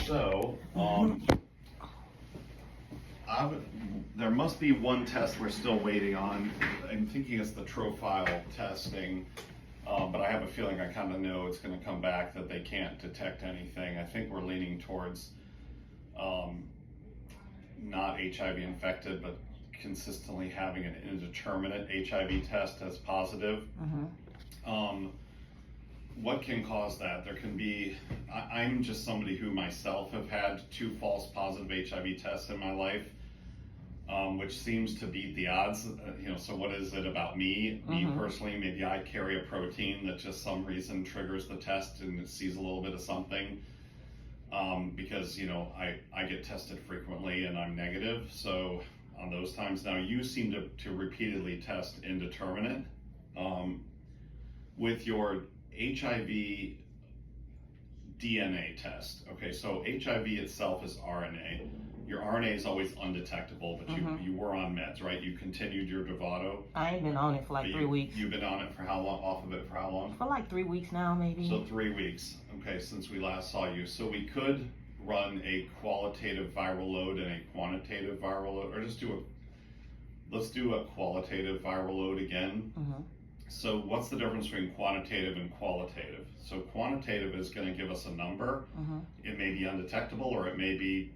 So, there must be one test we're still waiting on. I'm thinking it's the profile testing, but I have a feeling I kind of know it's going to come back that they can't detect anything. I think we're leaning towards not HIV infected, but consistently having an indeterminate HIV test as positive. What can cause that? There can be, I'm just somebody who myself have had 2 false positive HIV tests in my life, which seems to beat the odds. So what is it about me? Me personally, maybe I carry a protein that just some reason triggers the test and it sees a little bit of something. Because I get tested frequently and I'm negative. So on those times, now you seem to repeatedly test indeterminate. With your HIV DNA test. Okay, so HIV itself is RNA. Your RNA is always undetectable, but you were on meds, right? You continued your Dovato. I ain't been on it for like 3 weeks. You've been on it for how long? Off of it for how long? For like 3 weeks now, maybe. So 3 weeks. Okay, since we last saw you. So we could run a qualitative viral load and a quantitative viral load, or just let's do a qualitative viral load again. So what's the difference between quantitative and qualitative? So quantitative is going to give us a number. It may be undetectable or it may be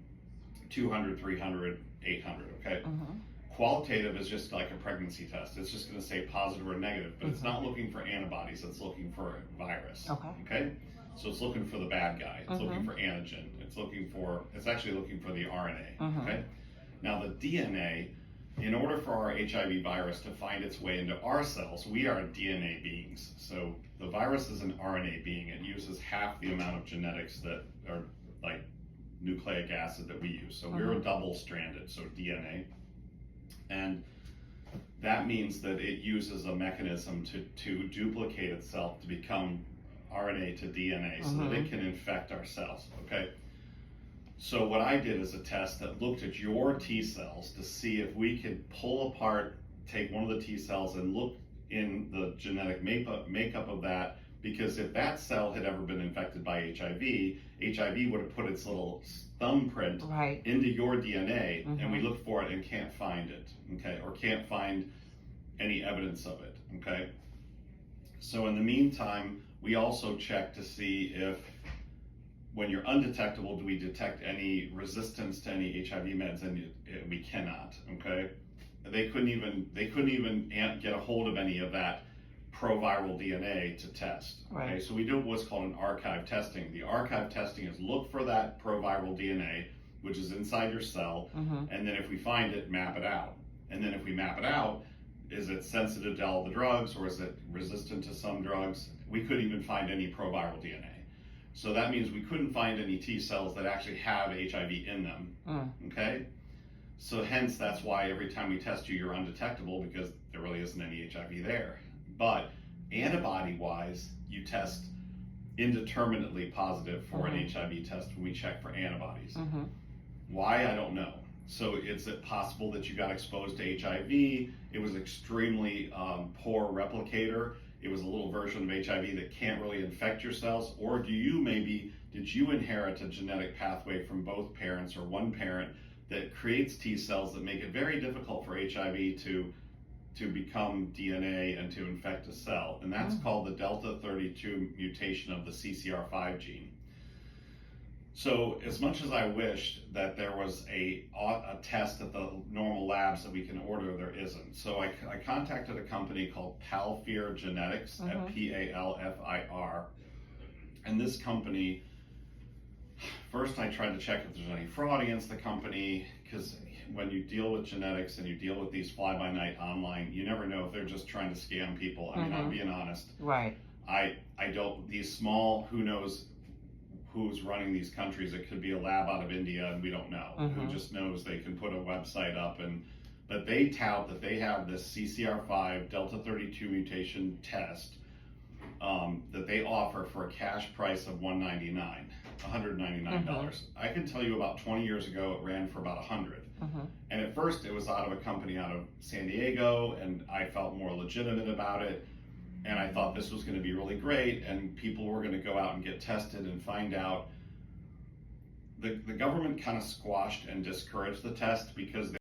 200, 300, 800, okay? Qualitative is just like a pregnancy test. It's just going to say positive or negative, but it's not looking for antibodies. It's looking for a virus, okay? So it's looking for the bad guy. It's looking for antigen. It's actually looking for the RNA, okay? Now the DNA, in order for our HIV virus to find its way into our cells, we are DNA beings. So the virus is an RNA being. It uses half the amount of genetics that are like nucleic acid that we use. So we're a double-stranded, so DNA. And that means that it uses a mechanism to duplicate itself to become RNA to DNA so that it can infect our cells, okay? So what I did is a test that looked at your T cells to see if we could pull apart, take one of the T cells and look in the genetic makeup of that, because if that cell had ever been infected by HIV would have put its little thumbprint into your DNA, and we look for it and can't find it, okay, or can't find any evidence of it, okay? So in the meantime, we also check to see if, when you're undetectable, do we detect any resistance to any HIV meds? And we cannot, okay? They couldn't even get a hold of any of that proviral DNA to test, okay? So we do what's called an archive testing. The archive testing is look for that proviral DNA, which is inside your cell, and then if we find it, map it out. And then if we map it out, is it sensitive to all the drugs, or is it resistant to some drugs? We couldn't even find any proviral DNA. So that means we couldn't find any T cells that actually have HIV in them, okay? So hence, that's why every time we test you, you're undetectable, because there really isn't any HIV there. But antibody-wise, you test indeterminately positive for an HIV test when we check for antibodies. Why, I don't know. So is it possible that you got exposed to HIV? It was extremely poor replicator. It was a little version of HIV that can't really infect your cells, or did you inherit a genetic pathway from both parents or one parent that creates T cells that make it very difficult for HIV to become DNA and to infect a cell? And that's called the Delta 32 mutation of the CCR5 gene. So as much as I wished that there was a test at the normal labs that we can order, there isn't. So I contacted a company called Palfir Genetics, at Palfir. And this company, first I tried to check if there's any fraud against the company, because when you deal with genetics and you deal with these fly-by-night online, you never know if they're just trying to scam people. I mean, I'm being honest. I don't, these small, who knows who's running these countries. It could be a lab out of India and we don't know. Who just knows they can put a website up, but they tout that they have this CCR5 Delta 32 mutation test that they offer for a cash price of $199. I can tell you about 20 years ago it ran for about 100. And at first it was out of a company out of San Diego, and I felt more legitimate about it. And I thought this was going to be really great, and people were going to go out and get tested and find out the government kind of squashed and discouraged the test because